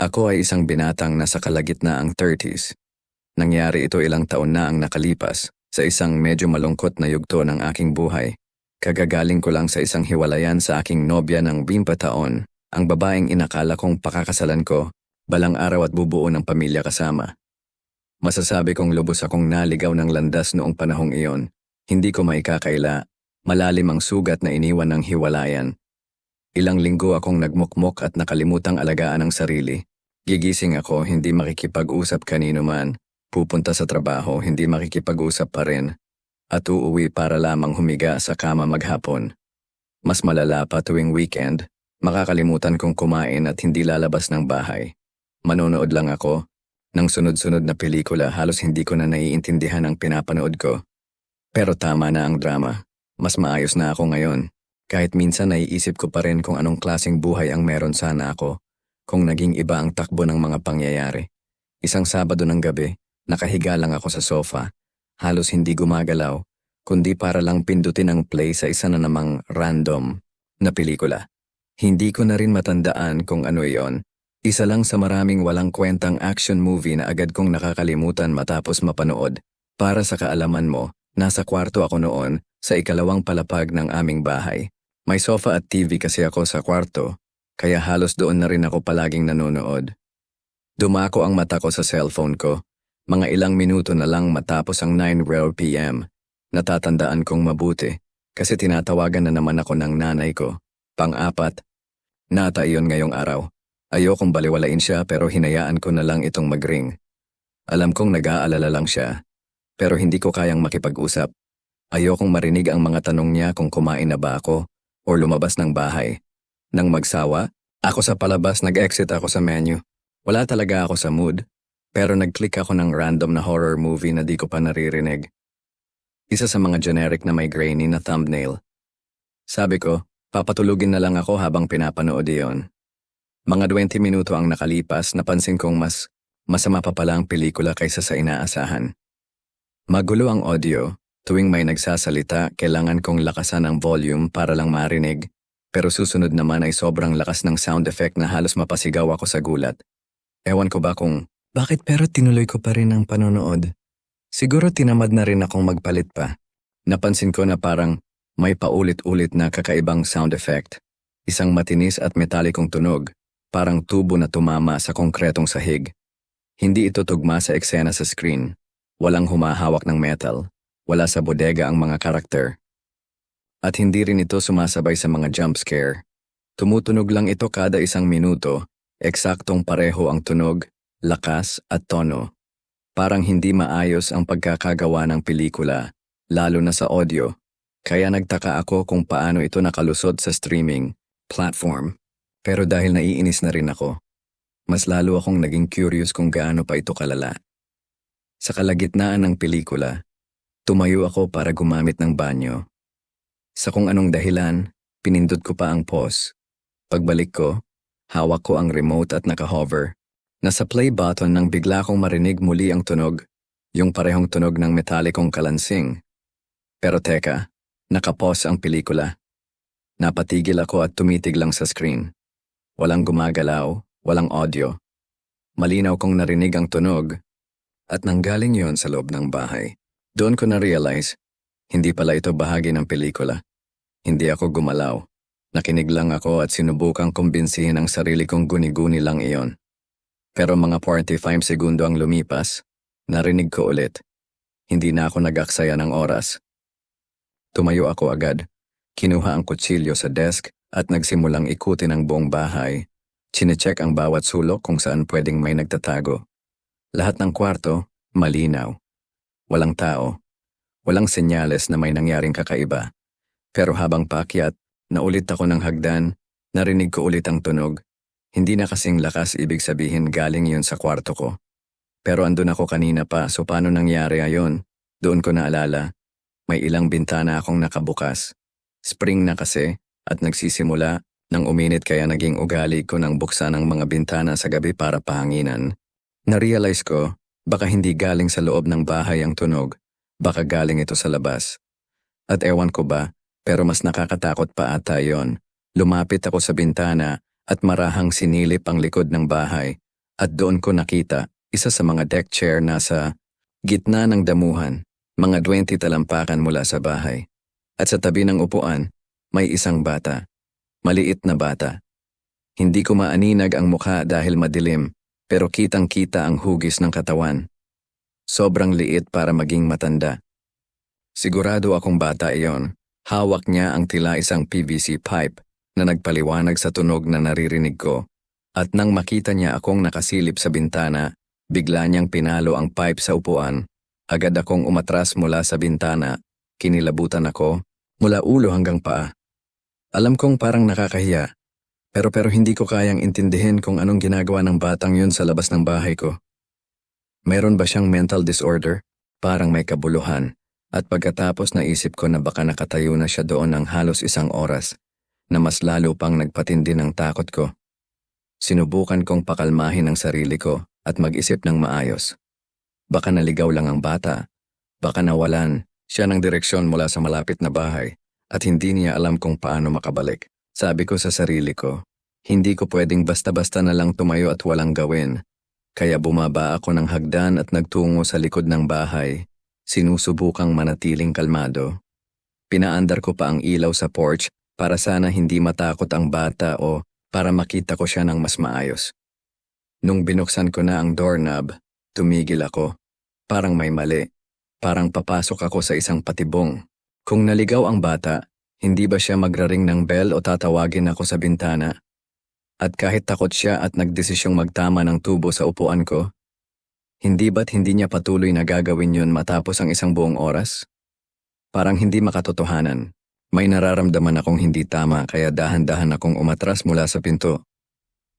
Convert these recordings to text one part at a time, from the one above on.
Ako ay isang binatang nasa kalagitnaang 30s. Nangyari ito ilang taon na ang nakalipas sa isang medyo malungkot na yugto ng aking buhay. Kagagaling ko lang sa isang hiwalayan sa aking nobya ng 20 taon, ang babaeng inakala kong pakakasalan ko, balang araw at bubuo ng pamilya kasama. Masasabi kong lubos akong naligaw ng landas noong panahong iyon. Hindi ko maikakaila, malalim ang sugat na iniwan ng hiwalayan. Ilang linggo akong nagmukmok at nakalimutang alagaan ang sarili. Gigising ako, hindi makikipag-usap kanino man. Pupunta sa trabaho, hindi makikipag-usap pa rin. At uuwi para lamang humiga sa kama maghapon. Mas malala pa tuwing weekend, makakalimutan kong kumain at hindi lalabas ng bahay. Manonood lang ako. Ng sunod-sunod na pelikula, halos hindi ko na naiintindihan ang pinapanood ko. Pero tama na ang drama. Mas maayos na ako ngayon. Kahit minsan naiisip ko pa rin kung anong klaseng buhay ang meron sana ako. Kung naging iba ang takbo ng mga pangyayari. Isang Sabado ng gabi, nakahiga lang ako sa sofa. Halos hindi gumagalaw, kundi para lang pindutin ang play sa isa na namang random na pelikula. Hindi ko na rin matandaan kung ano iyon. Isa lang sa maraming walang kwentang action movie na agad kong nakakalimutan matapos mapanood. Para sa kaalaman mo, nasa kwarto ako noon sa ikalawang palapag ng aming bahay. May sofa at TV kasi ako sa kwarto, kaya halos doon na rin ako palaging nanonood. Dumako ang mata ko sa cellphone ko. Mga ilang minuto na lang matapos ang 9 p.m. Natatandaan kong mabuti kasi tinatawagan na naman ako ng nanay ko. Pang-apat, nata iyon ngayong araw. Ayokong baliwalain siya pero hinayaan ko na lang itong mag-ring. Alam kong nag-aalala lang siya, pero hindi ko kayang makipag-usap. Ayokong marinig ang mga tanong niya kung kumain na ba ako o lumabas ng bahay. Nang magsawa, ako sa palabas nag-exit ako sa menu. Wala talaga ako sa mood, pero nag-click ako ng random na horror movie na di ko pa naririnig. Isa sa mga generic na may grainy na thumbnail. Sabi ko, papatulugin na lang ako habang pinapanood iyon. Mga 20 minuto ang nakalipas, napansin kong mas masama pa pala ang pelikula kaysa sa inaasahan. Magulo ang audio, tuwing may nagsasalita, kailangan kong lakasan ang volume para lang marinig, pero susunod naman ay sobrang lakas ng sound effect na halos mapasigaw ako sa gulat. Ewan ko ba kung bakit pero tinuloy ko pa rin ang panonood. Siguro tinamad na rin akong magpalit pa. Napansin ko na parang may paulit-ulit na kakaibang sound effect. Isang matinis at metalikong tunog. Parang tubo na tumama sa konkretong sahig. Hindi ito tugma sa eksena sa screen. Walang humahawak ng metal. Wala sa bodega ang mga karakter. At hindi rin ito sumasabay sa mga jump scare. Tumutunog lang ito kada isang minuto. Eksaktong pareho ang tunog, lakas at tono. Parang hindi maayos ang pagkakagawa ng pelikula, lalo na sa audio. Kaya nagtaka ako kung paano ito nakalusot sa streaming platform. Pero dahil naiinis na rin ako, mas lalo akong naging curious kung gaano pa ito kalala. Sa kalagitnaan ng pelikula, tumayo ako para gumamit ng banyo. Sa kung anong dahilan, pinindot ko pa ang pause. Pagbalik ko, hawak ko ang remote at naka-hover. Nasa play button nang bigla kong marinig muli ang tunog, yung parehong tunog ng metalikong kalansing. Pero teka, nakapause ang pelikula. Napatigil ako at tumitig lang sa screen. Walang gumagalaw, walang audio. Malinaw kong narinig ang tunog at nanggaling yon sa loob ng bahay. Doon ko na-realize, hindi pala ito bahagi ng pelikula. Hindi ako gumalaw. Nakinig lang ako at sinubukang kumbinsihin ang sarili kong guni-guni lang iyon. Pero mga 45 segundo ang lumipas, narinig ko ulit. Hindi na ako nag-aksaya ng oras. Tumayo ako agad. Kinuha ang kutsilyo sa desk at nagsimulang ikutin ang buong bahay. Chinecheck ang bawat sulok kung saan pwedeng may nagtatago. Lahat ng kwarto, malinaw. Walang tao. Walang senyales na may nangyaring kakaiba. Pero habang paakyat, naulit ako ng hagdan, narinig ko ulit ang tunog. Hindi na kasing lakas, ibig sabihin galing yun sa kwarto ko. Pero andun ako kanina pa, so paano nangyari ayon? Doon ko naalala. May ilang bintana akong nakabukas. Spring na kasi at nagsisimula nang uminit kaya naging ugali ko nang buksan ang mga bintana sa gabi para pahanginan. Narealize ko, baka hindi galing sa loob ng bahay ang tunog, baka galing ito sa labas. At ewan ko ba, pero mas nakakatakot pa ata yon. Lumapit ako sa bintana at marahang sinilip ang likod ng bahay. At doon ko nakita isa sa mga deck chair na sa gitna ng damuhan, mga 20 talampakan mula sa bahay. At sa tabi ng upuan, may isang bata. Maliit na bata. Hindi ko maaninag ang mukha dahil madilim, pero kitang-kita ang hugis ng katawan. Sobrang liit para maging matanda. Sigurado akong bata iyon. Hawak niya ang tila isang PVC pipe na nagpaliwanag sa tunog na naririnig ko. At nang makita niya akong nakasilip sa bintana, bigla niyang pinalo ang pipe sa upuan. Agad akong umatras mula sa bintana. Kinilabutan ako, mula ulo hanggang paa. Alam kong parang nakakahiya, pero hindi ko kayang intindihin kung anong ginagawa ng batang yun sa labas ng bahay ko. Meron ba siyang mental disorder? Parang may kabuluhan. At pagkatapos naisip ko na baka nakatayo na siya doon ng halos 1 oras, na mas lalo pang nagpatindi ng takot ko. Sinubukan kong pakalmahin ang sarili ko at mag-isip ng maayos. Baka naligaw lang ang bata. Baka nawalan siya ng direksyon mula sa malapit na bahay at hindi niya alam kung paano makabalik. Sabi ko sa sarili ko, hindi ko pwedeng basta-basta na lang tumayo at walang gawin. Kaya bumaba ako ng hagdan at nagtungo sa likod ng bahay. Sinusubukang manatiling kalmado. Pinaandar ko pa ang ilaw sa porch para sana hindi matakot ang bata o para makita ko siya ng mas maayos. Nung binuksan ko na ang doorknob, tumigil ako. Parang may mali. Parang papasok ako sa isang patibong. Kung naligaw ang bata, hindi ba siya magraring ng bell o tatawagin ako sa bintana? At kahit takot siya at nagdesisyong magtama ng tubo sa upuan ko, hindi ba't hindi niya patuloy na gagawin yun matapos ang 1 buong oras? Parang hindi makatotohanan. May nararamdaman akong hindi tama kaya dahan-dahan akong umatras mula sa pinto.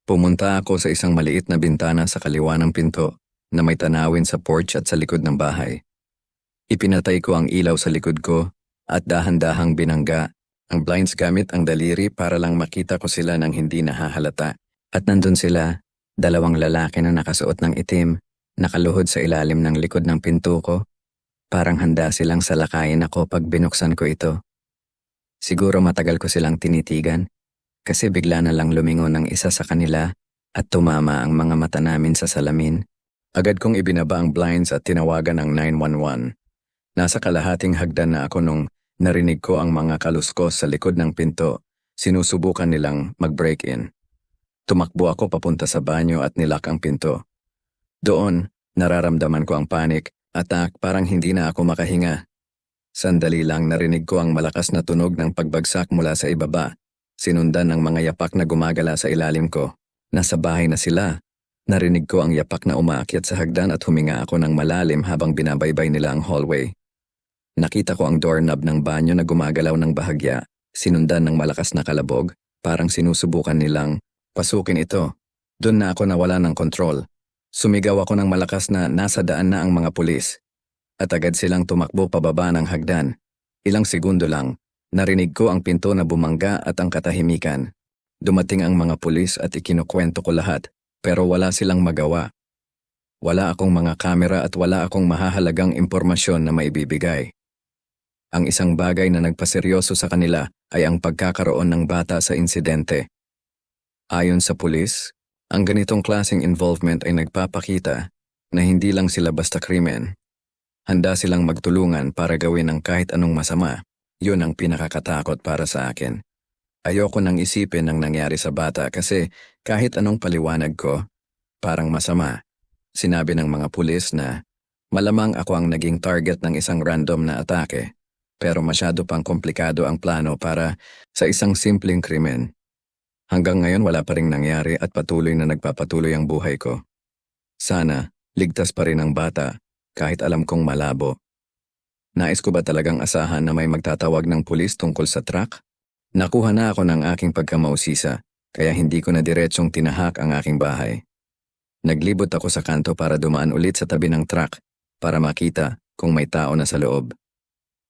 Pumunta ako sa isang maliit na bintana sa kaliwa ng pinto na may tanawin sa porch at sa likod ng bahay. Ipinatay ko ang ilaw sa likod ko at dahan-dahang binangga ang blinds gamit ang daliri para lang makita ko sila ng hindi nahahalata. At nandun sila, 2 lalaki na nakasuot ng itim, nakaluhod sa ilalim ng likod ng pinto ko. Parang handa silang salakayin ako pag binuksan ko ito. Siguro matagal ko silang tinitigan kasi bigla na lang lumingon ang isa sa kanila at tumama ang mga mata namin sa salamin. Agad kong ibinaba ang blinds at tinawagan ang 911. Nasa kalahating hagdan na ako nung narinig ko ang mga kaluskos sa likod ng pinto. Sinusubukan nilang mag-break-in. Tumakbo ako papunta sa banyo at nilak ang pinto. Doon, nararamdaman ko ang panic, attack, parang hindi na ako makahinga. Sandali lang narinig ko ang malakas na tunog ng pagbagsak mula sa ibaba, sinundan ng mga yapak na gumagala sa ilalim ko. Nasa bahay na sila. Narinig ko ang yapak na umaakyat sa hagdan at huminga ako ng malalim habang binabaybay nila ang hallway. Nakita ko ang doorknob ng banyo na gumagalaw ng bahagya, sinundan ng malakas na kalabog, parang sinusubukan nilang pasukin ito. Doon na ako nawala ng kontrol. Sumigaw ako ng malakas na nasa daan na ang mga pulis. At agad silang tumakbo pababa ng hagdan. Ilang segundo lang, narinig ko ang pinto na bumangga at ang katahimikan. Dumating ang mga pulis at ikinukwento ko lahat, pero wala silang magawa. Wala akong mga kamera at wala akong mahahalagang impormasyon na maibibigay. Ang isang bagay na nagpaseryoso sa kanila ay ang pagkakaroon ng bata sa insidente. Ayon sa pulis, ang ganitong klaseng involvement ay nagpapakita na hindi lang sila basta krimen. Handa silang magtulungan para gawin ang kahit anong masama. Yun ang pinakakatakot para sa akin. Ayoko nang isipin ang nangyari sa bata kasi kahit anong paliwanag ko, parang masama. Sinabi ng mga pulis na malamang ako ang naging target ng isang random na atake, pero masyado pang komplikado ang plano para sa isang simpleng krimen. Hanggang ngayon wala pa ring nangyari at patuloy na nagpapatuloy ang buhay ko. Sana, ligtas pa rin ang bata, kahit alam kong malabo. Nais ko ba talagang asahan na may magtatawag ng pulis tungkol sa truck? Nakuha na ako ng aking pagkamausisa, kaya hindi ko na diretsong tinahak ang aking bahay. Naglibot ako sa kanto para dumaan ulit sa tabi ng truck, para makita kung may tao na sa loob.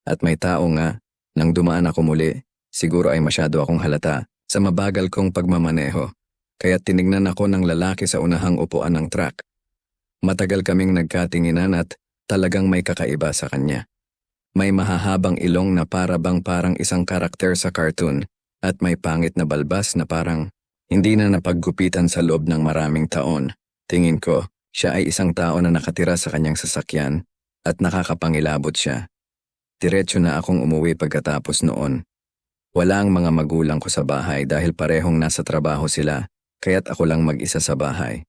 At may tao nga, nang dumaan ako muli, siguro ay masyado akong halata sa mabagal kong pagmamaneho, kaya tinignan ako ng lalaki sa unahang upuan ng truck. Matagal kaming nagkatinginan at talagang may kakaiba sa kanya. May mahahabang ilong na parang isang karakter sa cartoon at may pangit na balbas na parang hindi na napaggupitan sa loob ng maraming taon. Tingin ko, siya ay isang tao na nakatira sa kanyang sasakyan at nakakapangilabot siya. Diretso na akong umuwi pagkatapos noon. Wala ang mga magulang ko sa bahay dahil parehong nasa trabaho sila, kaya't ako lang mag-isa sa bahay.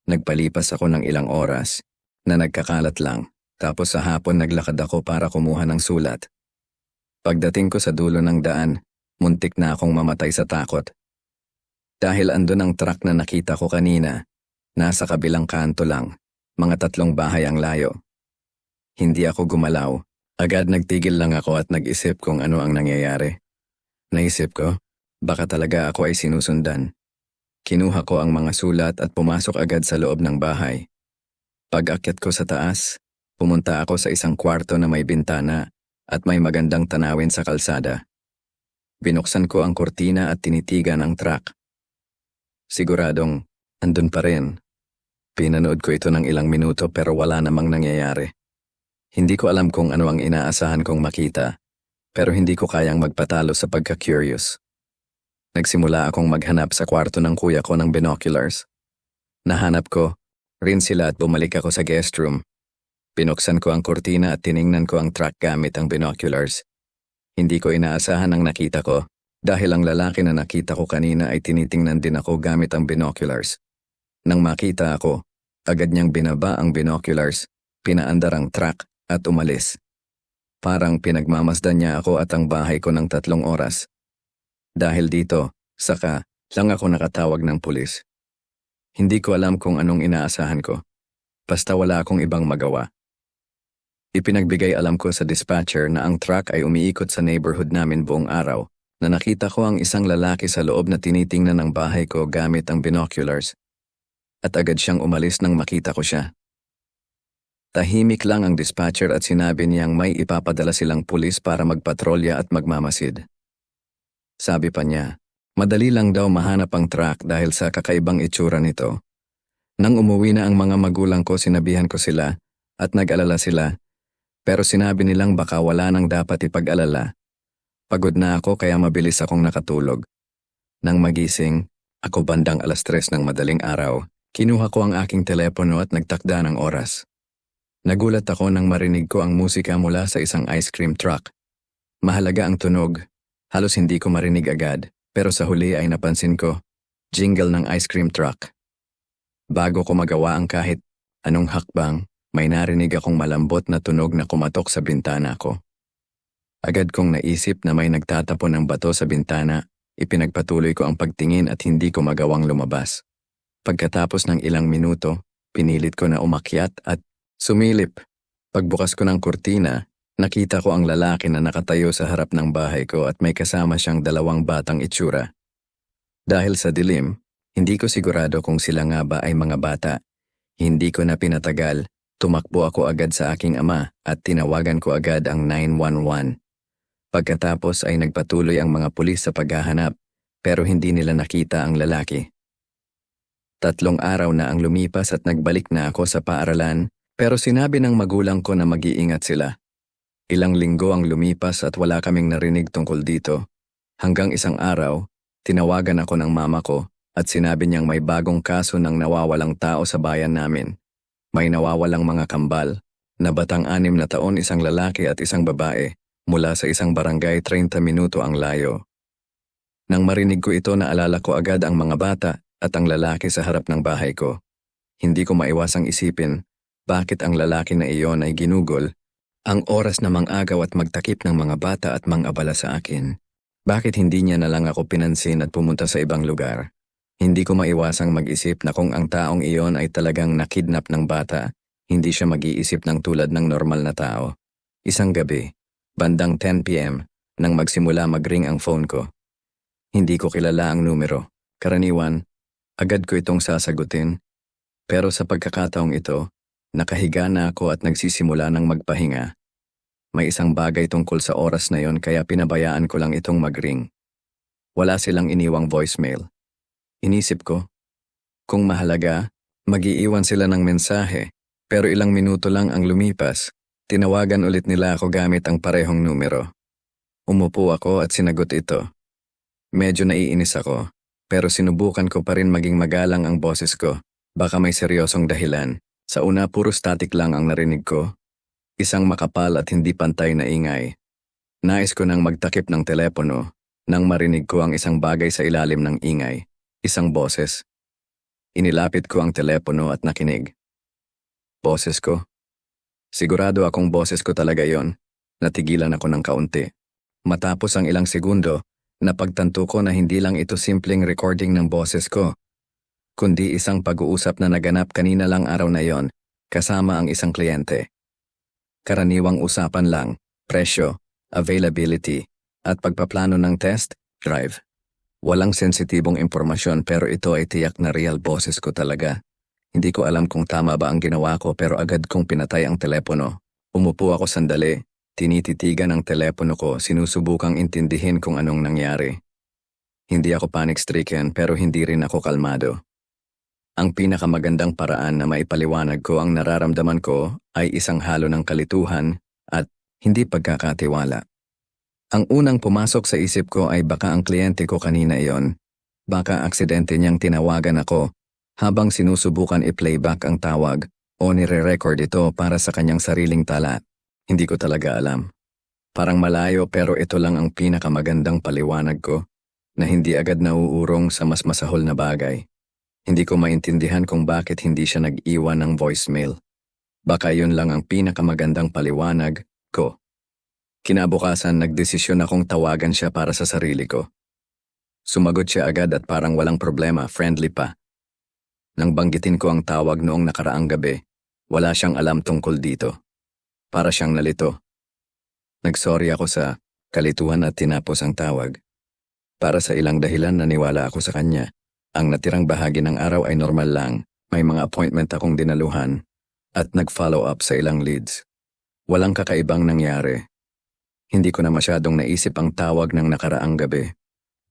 Nagpalipas ako ng ilang oras na nagkakalat lang, tapos sa hapon naglakad ako para kumuha ng sulat. Pagdating ko sa dulo ng daan, muntik na akong mamatay sa takot. Dahil andun ang truck na nakita ko kanina, nasa kabilang kanto lang, mga 3 bahay ang layo. Hindi ako gumalaw, agad nagtigil lang ako at nag-isip kung ano ang nangyayari. Naisip ko, baka talaga ako ay sinusundan. Kinuha ko ang mga sulat at pumasok agad sa loob ng bahay. Pag-akyat ko sa taas, pumunta ako sa isang kwarto na may bintana at may magandang tanawin sa kalsada. Binuksan ko ang kurtina at tinitigan ang truck. Siguradong, andun pa rin. Pinanood ko ito ng ilang minuto pero wala namang nangyayari. Hindi ko alam kung ano ang inaasahan kong makita, pero hindi ko kayang magpatalo sa pagka-curious. Nagsimula akong maghanap sa kwarto ng kuya ko ng binoculars. Nahanap ko rin sila at bumalik ako sa guest room. Binuksan ko ang kurtina at tiningnan ko ang truck gamit ang binoculars. Hindi ko inaasahan ang nakita ko dahil ang lalaki na nakita ko kanina ay tinitingnan din ako gamit ang binoculars. Nang makita ako, agad niyang binaba ang binoculars, pinaandar ang truck at umalis. Parang pinagmamasdan niya ako at ang bahay ko ng 3 oras. Dahil dito, saka lang ako nakatawag ng pulis. Hindi ko alam kung anong inaasahan ko. Basta wala akong ibang magawa. Ipinagbigay alam ko sa dispatcher na ang truck ay umiikot sa neighborhood namin buong araw, na nakita ko ang isang lalaki sa loob na tinitingnan ng bahay ko gamit ang binoculars. At agad siyang umalis nang makita ko siya. Tahimik lang ang dispatcher at sinabi niyang may ipapadala silang pulis para magpatrolya at magmamasid. Sabi pa niya, madali lang daw mahanap ang truck dahil sa kakaibang itsura nito. Nang umuwi na ang mga magulang ko, sinabihan ko sila at nag-alala sila, pero sinabi nilang baka wala nang dapat ipag-alala. Pagod na ako kaya mabilis akong nakatulog. Nang magising, ako bandang 3:00 ng madaling araw, kinuha ko ang aking telepono at nagtakda ng oras. Nagulat ako nang marinig ko ang musika mula sa isang ice cream truck. Mahalaga ang tunog. Halos hindi ko marinig agad, pero sa huli ay napansin ko, jingle ng ice cream truck. Bago ko magawa ang kahit anong hakbang, may narinig akong malambot na tunog na kumatok sa bintana ko. Agad kong naisip na may nagtatapon ng bato sa bintana, ipinagpatuloy ko ang pagtingin at hindi ko magawang lumabas. Pagkatapos ng ilang minuto, pinilit ko na umakyat at sumilip. Pagbukas ko ng kurtina, nakita ko ang lalaki na nakatayo sa harap ng bahay ko at may kasama siyang 2 batang itsura. Dahil sa dilim, hindi ko sigurado kung sila nga ba ay mga bata. Hindi ko na pinatagal, tumakbo ako agad sa aking ama at tinawagan ko agad ang 911. Pagkatapos ay nagpatuloy ang mga pulis sa paghahanap, pero hindi nila nakita ang lalaki. 3 araw na ang lumipas at nagbalik na ako sa paaralan, pero sinabi ng magulang ko na mag-iingat sila. Ilang linggo ang lumipas at wala kaming narinig tungkol dito. Hanggang isang araw, tinawagan ako ng mama ko at sinabi niyang may bagong kaso ng nawawalang tao sa bayan namin. May nawawalang mga kambal, na batang 6 na taon, isang lalaki at isang babae, mula sa isang barangay 30 minuto ang layo. Nang marinig ko ito, naalala ko agad ang mga bata at ang lalaki sa harap ng bahay ko. Hindi ko maiwasang isipin, bakit ang lalaki na iyon ay ginugol? Ang oras na mang-agaw at magtakip ng mga bata at mang-abala sa akin. Bakit hindi niya na lang ako pinansin at pumunta sa ibang lugar? Hindi ko maiwasang mag-isip na kung ang taong iyon ay talagang nakidnap ng bata, hindi siya mag-iisip ng tulad ng normal na tao. Isang gabi, bandang 10 p.m., nang magsimula mag-ring ang phone ko. Hindi ko kilala ang numero. Karaniwan, agad ko itong sasagutin. Pero sa pagkakataong ito, nakahiga na ako at nagsisimula ng magpahinga. May isang bagay tungkol sa oras na yon kaya pinabayaan ko lang itong mag-ring. Wala silang iniwang voicemail. Inisip ko, kung mahalaga, mag-iiwan sila ng mensahe, pero ilang minuto lang ang lumipas, tinawagan ulit nila ako gamit ang parehong numero. Umupo ako at sinagot ito. Medyo naiinis ako, pero sinubukan ko pa rin maging magalang ang boses ko. Baka may seryosong dahilan. Sa una, puro static lang ang narinig ko. Isang makapal at hindi pantay na ingay. Nais ko nang magtakip ng telepono nang marinig ko ang isang bagay sa ilalim ng ingay. Isang boses. Inilapit ko ang telepono at nakinig. Boses ko? Sigurado akong boses ko talaga yon. Natigilan ako ng kaunti. Matapos ang ilang segundo, napagtanto ko na hindi lang ito simpleng recording ng boses ko, kundi isang pag-uusap na naganap kanina lang araw na yon, kasama ang isang kliyente. Karaniwang usapan lang, presyo, availability, at pagpaplano ng test drive. Walang sensitibong impormasyon pero ito ay tiyak na real boses ko talaga. Hindi ko alam kung tama ba ang ginawa ko pero agad kong pinatay ang telepono. Umupo ako sandali, tinititigan ang telepono ko, sinusubukang intindihin kung anong nangyari. Hindi ako panic-stricken pero hindi rin ako kalmado. Ang pinakamagandang paraan na maipaliwanag ko ang nararamdaman ko ay isang halo ng kalituhan at hindi pagkakatiwala. Ang unang pumasok sa isip ko ay baka ang kliyente ko kanina iyon. Baka aksidente niyang tinawagan ako habang sinusubukan i-playback ang tawag o nire-record ito para sa kanyang sariling tala. Hindi ko talaga alam. Parang malayo pero ito lang ang pinakamagandang paliwanag ko na hindi agad nauurong sa mas masahol na bagay. Hindi ko maintindihan kung bakit hindi siya nag-iwan ng voicemail. Baka yun lang ang pinakamagandang paliwanag ko. Kinabukasan nagdesisyon akong tawagan siya para sa sarili ko. Sumagot siya agad at parang walang problema, friendly pa. Nang banggitin ko ang tawag noong nakaraang gabi, wala siyang alam tungkol dito. Para siyang nalito. Nagsorry ako sa kalituhan at tinapos ang tawag. Para sa ilang dahilan naniwala ako sa kanya. Ang natirang bahagi ng araw ay normal lang, may mga appointment akong dinaluhan, at nag-follow up sa ilang leads. Walang kakaibang nangyari. Hindi ko na masyadong naisip ang tawag ng nakaraang gabi.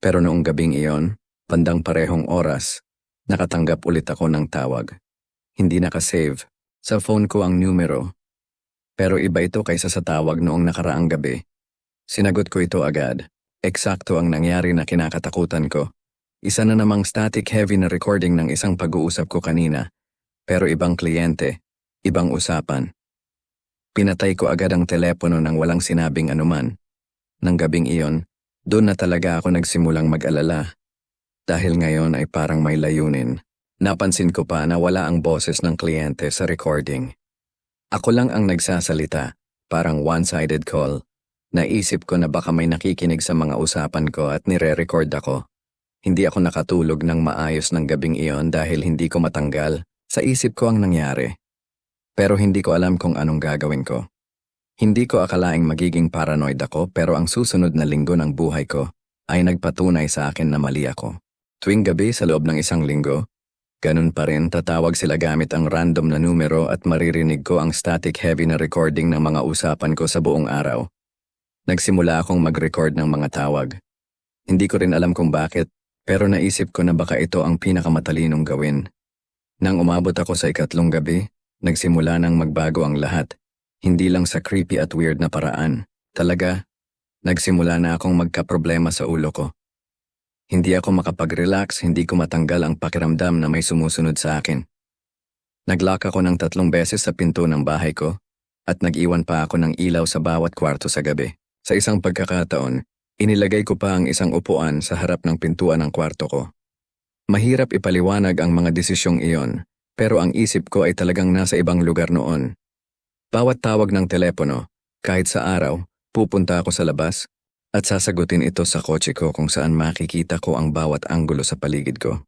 Pero noong gabing iyon, bandang parehong oras, nakatanggap ulit ako ng tawag. Hindi nakasave. Sa phone ko ang numero. Pero iba ito kaysa sa tawag noong nakaraang gabi. Sinagot ko ito agad. Eksakto ang nangyari na kinakatakutan ko. Isa na namang static-heavy na recording ng isang pag-uusap ko kanina, pero ibang kliyente, ibang usapan. Pinatay ko agad ang telepono nang walang sinabing anuman. Nang gabing iyon, doon na talaga ako nagsimulang mag-alala. Dahil ngayon ay parang may layunin. Napansin ko pa na wala ang boses ng kliyente sa recording. Ako lang ang nagsasalita, parang one-sided call. Naisip ko na baka may nakikinig sa mga usapan ko at nire-record ako. Hindi ako nakatulog ng maayos ng gabing iyon dahil hindi ko matanggal sa isip ko ang nangyari. Pero hindi ko alam kung anong gagawin ko. Hindi ko akalaing magiging paranoid ako pero ang susunod na linggo ng buhay ko ay nagpatunay sa akin na mali ako. Tuwing gabi sa loob ng isang linggo, ganun pa rin tatawag sila gamit ang random na numero at maririnig ko ang static-heavy na recording ng mga usapan ko sa buong araw. Nagsimula akong mag-record ng mga tawag. Hindi ko rin alam kung bakit. Pero naisip ko na baka ito ang pinakamatalinong gawin. Nang umabot ako sa ikatlong gabi, nagsimula nang magbago ang lahat. Hindi lang sa creepy at weird na paraan. Talaga, nagsimula na akong magkaproblema sa ulo ko. Hindi ako makapag-relax, hindi ko matanggal ang pakiramdam na may sumusunod sa akin. Naglock ako ng 3 beses sa pinto ng bahay ko at nag-iwan pa ako ng ilaw sa bawat kwarto sa gabi. Sa isang pagkakataon, inilagay ko pa ang isang upuan sa harap ng pintuan ng kwarto ko. Mahirap ipaliwanag ang mga desisyong iyon, pero ang isip ko ay talagang nasa ibang lugar noon. Bawat tawag ng telepono, kahit sa araw, pupunta ako sa labas at sasagutin ito sa kotse ko kung saan makikita ko ang bawat anggulo sa paligid ko.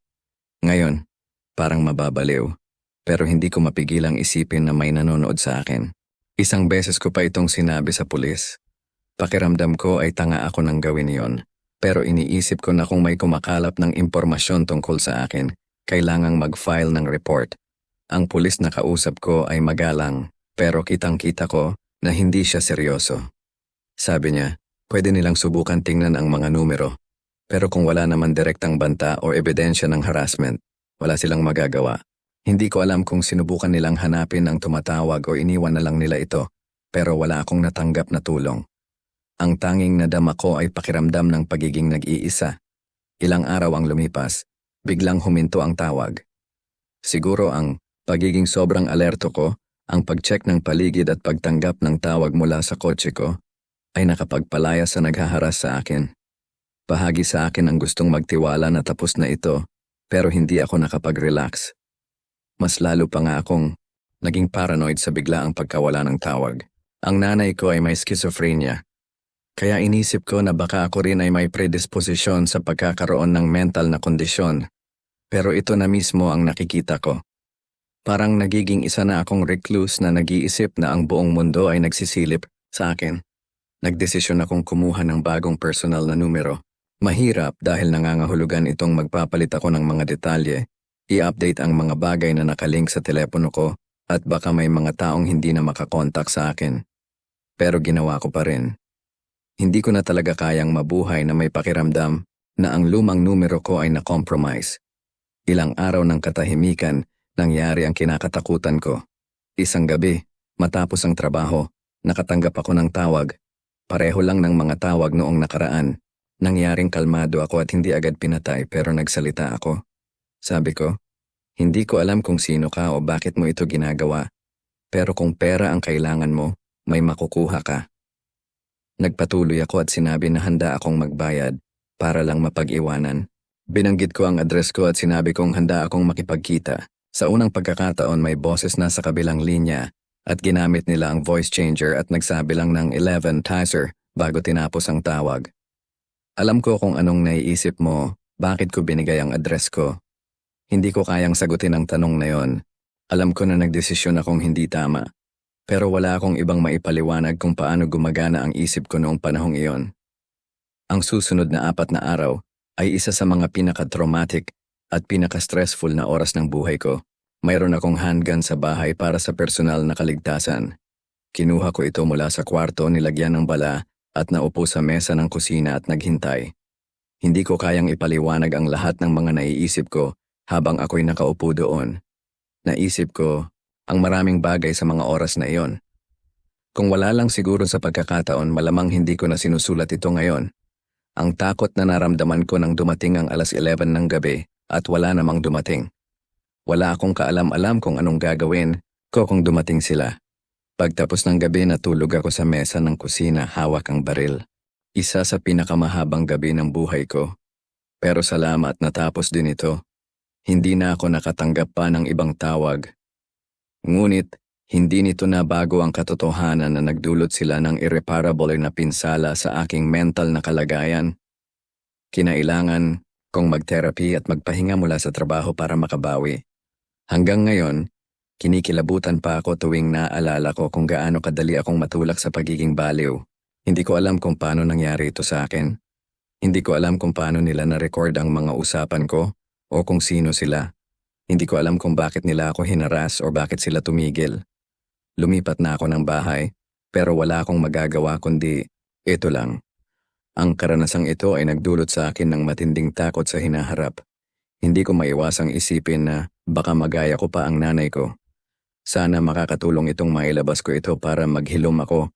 Ngayon, parang mababaliw, pero hindi ko mapigilang isipin na may nanonood sa akin. Isang beses ko pa itong sinabi sa pulis. Pakiramdam ko ay tanga ako nang gawin yon, pero iniisip ko na kung may kumakalap ng impormasyon tungkol sa akin, kailangang mag-file ng report. Ang pulis na kausap ko ay magalang, pero kitang-kita ko na hindi siya seryoso. Sabi niya, pwede nilang subukan tingnan ang mga numero, pero kung wala naman direktang banta o ebidensya ng harassment, wala silang magagawa. Hindi ko alam kung sinubukan nilang hanapin ang tumatawag o iniwan na lang nila ito, pero wala akong natanggap na tulong. Ang tanging nadama ko ay pakiramdam ng pagiging nag-iisa. Ilang araw ang lumipas, biglang huminto ang tawag. Siguro ang pagiging sobrang alerto ko, ang pag-check ng paligid at pagtanggap ng tawag mula sa kotse ko, ay nakapagpalaya sa naghaharas sa akin. Bahagi sa akin ang gustong magtiwala na tapos na ito, pero hindi ako nakapag-relax. Mas lalo pa nga akong naging paranoid sa biglaang pagkawala ng tawag. Ang nanay ko ay may schizophrenia, kaya inisip ko na baka ako rin ay may predisposisyon sa pagkakaroon ng mental na kondisyon. Pero ito na mismo ang nakikita ko. Parang nagiging isa na akong recluse na nag-iisip na ang buong mundo ay nagsisilip sa akin. Nagdesisyon akong kumuha ng bagong personal na numero. Mahirap dahil nangangahulugan itong magpapalit ako ng mga detalye, i-update ang mga bagay na nakalink sa telepono ko, at baka may mga taong hindi na makakontak sa akin. Pero ginawa ko pa rin. Hindi ko na talaga kayang mabuhay na may pakiramdam na ang lumang numero ko ay na-compromise. Ilang araw ng katahimikan, nangyari ang kinakatakutan ko. Isang gabi, matapos ang trabaho, nakatanggap ako ng tawag. Pareho lang ng mga tawag noong nakaraan. Nangyaring kalmado ako at hindi agad pinatay pero nagsalita ako. Sabi ko, hindi ko alam kung sino ka o bakit mo ito ginagawa. Pero kung pera ang kailangan mo, may makukuha ka. Nagpatuloy ako at sinabi na handa akong magbayad para lang mapag-iwanan. Binanggit ko ang address ko at sinabi kong handa akong makipagkita. Sa unang pagkakataon may boses na sa kabilang linya at ginamit nila ang voice changer at nagsabi lang ng 11 taser bago tinapos ang tawag. Alam ko kung anong naiisip mo, bakit ko binigay ang address ko. Hindi ko kayang sagutin ang tanong na yon. Alam ko na nagdesisyon akong hindi tama. Pero wala akong ibang maipaliwanag kung paano gumagana ang isip ko noong panahong iyon. Ang susunod na 4 na araw ay isa sa mga pinaka-traumatic at pinaka-stressful na oras ng buhay ko. Mayroon akong handgun sa bahay para sa personal na kaligtasan. Kinuha ko ito mula sa kwarto, nilagyan ng bala at naupo sa mesa ng kusina at naghintay. Hindi ko kayang ipaliwanag ang lahat ng mga naiisip ko habang ako'y nakaupo doon. Naisip ko ang maraming bagay sa mga oras na iyon. Kung wala lang siguro sa pagkakataon, malamang hindi ko na sinusulat ito ngayon. Ang takot na naramdaman ko nang dumating ang 11 ng gabi at wala namang dumating. Wala akong kaalam-alam kung anong gagawin ko kung dumating sila. Pagtapos ng gabi natulog ako sa mesa ng kusina, hawak ang baril. Isa sa pinakamahabang gabi ng buhay ko. Pero salamat natapos din ito. Hindi na ako nakatanggap pa ng ibang tawag. Ngunit, hindi nito nabago ang katotohanan na nagdulot sila ng irreparable na pinsala sa aking mental na kalagayan. Kinailangan kong mag-therapy at magpahinga mula sa trabaho para makabawi. Hanggang ngayon, kinikilabutan pa ako tuwing naaalala ko kung gaano kadali akong matulak sa pagiging baliw. Hindi ko alam kung paano nangyari ito sa akin. Hindi ko alam kung paano nila na-record ang mga usapan ko o kung sino sila. Hindi ko alam kung bakit nila ako hinaras o bakit sila tumigil. Lumipat na ako ng bahay, pero wala akong magagawa kundi ito lang. Ang karanasang ito ay nagdulot sa akin ng matinding takot sa hinaharap. Hindi ko maiwasang isipin na baka magaya ko pa ang nanay ko. Sana makakatulong itong mailabas ko ito para maghilom ako